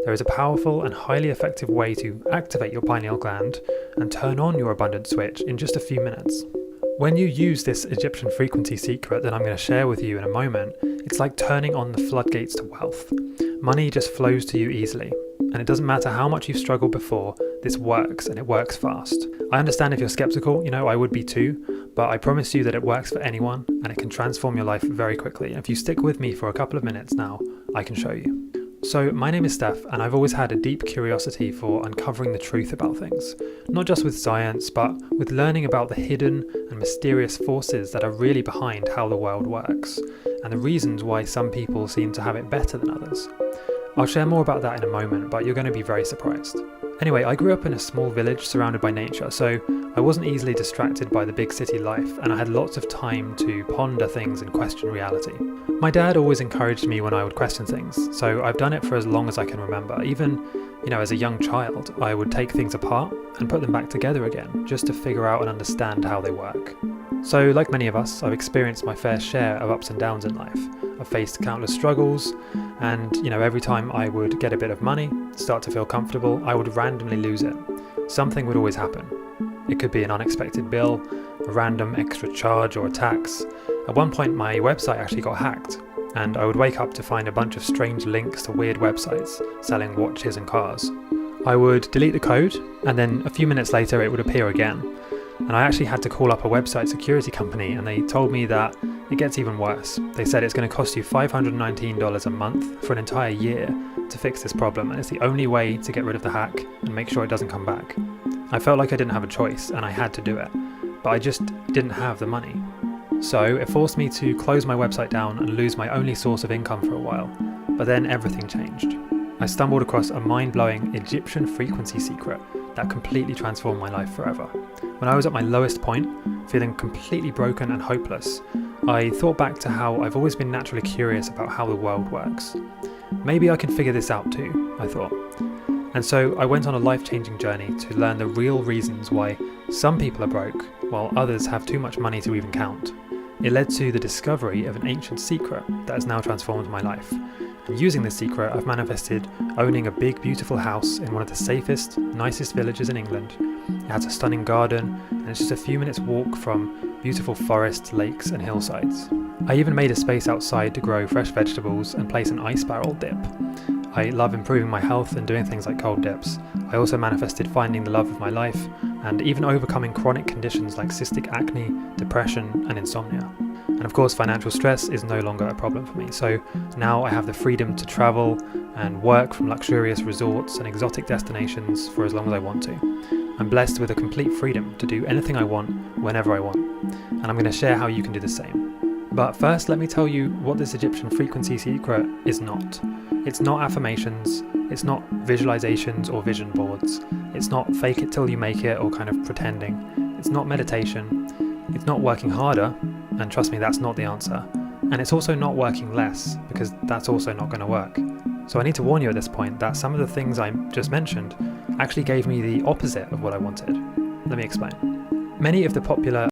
there is a powerful and highly effective way to activate your pineal gland and turn on your abundance switch in just a few minutes. When you use this Egyptian frequency secret that I'm going to share with you in a moment, it's like turning on the floodgates to wealth. Money just flows to you easily, and it doesn't matter how much you've struggled before, this works, and it works fast. I understand if you're skeptical, I would be too, but I promise you that it works for anyone, and it can transform your life very quickly. If you stick with me for a couple of minutes now, I can show you. So my name is Steph, and I've always had a deep curiosity for uncovering the truth about things, not just with science, but with learning about the hidden and mysterious forces that are really behind how the world works, and the reasons why some people seem to have it better than others. I'll share more about that in a moment, but you're going to be very surprised. Anyway, I grew up in a small village surrounded by nature, so I wasn't easily distracted by the big city life, and I had lots of time to ponder things and question reality. My dad always encouraged me when I would question things, so I've done it for as long as I can remember. Even, as a young child, I would take things apart and put them back together again, just to figure out and understand how they work. So, like many of us, I've experienced my fair share of ups and downs in life. I've faced countless struggles, and every time I would get a bit of money, start to feel comfortable, I would randomly lose it. Something would always happen. It could be an unexpected bill, a random extra charge or a tax. At one point my website actually got hacked, and I would wake up to find a bunch of strange links to weird websites selling watches and cars. I would delete the code, and then a few minutes later it would appear again. And I actually had to call up a website security company, and they told me that it gets even worse. They said it's going to cost you $519 a month for an entire year to fix this problem, and it's the only way to get rid of the hack and make sure it doesn't come back. I felt like I didn't have a choice, and I had to do it, but I just didn't have the money. So it forced me to close my website down and lose my only source of income for a while, but then everything changed. I stumbled across a mind-blowing Egyptian frequency secret that completely transformed my life forever. When I was at my lowest point, feeling completely broken and hopeless, I thought back to how I've always been naturally curious about how the world works. Maybe I can figure this out too, I thought. And so I went on a life-changing journey to learn the real reasons why some people are broke, while others have too much money to even count. It led to the discovery of an ancient secret that has now transformed my life. And using this secret, I've manifested owning a big, beautiful house in one of the safest, nicest villages in England. It has a stunning garden, and it's just a few minutes walk from beautiful forests, lakes and hillsides. I even made a space outside to grow fresh vegetables and place an ice barrel dip. I love improving my health and doing things like cold dips. I also manifested finding the love of my life and even overcoming chronic conditions like cystic acne, depression and insomnia. And of course, financial stress is no longer a problem for me. So now I have the freedom to travel and work from luxurious resorts and exotic destinations for as long as I want to. I'm blessed with a complete freedom to do anything I want, whenever I want. And I'm going to share how you can do the same. But first, let me tell you what this Egyptian frequency secret is not. It's not affirmations, it's not visualizations or vision boards, it's not fake it till you make it or kind of pretending, it's not meditation, it's not working harder, and trust me, that's not the answer, and it's also not working less, because that's also not going to work. So I need to warn you at this point that some of the things I just mentioned actually gave me the opposite of what I wanted. Let me explain. Many of the popular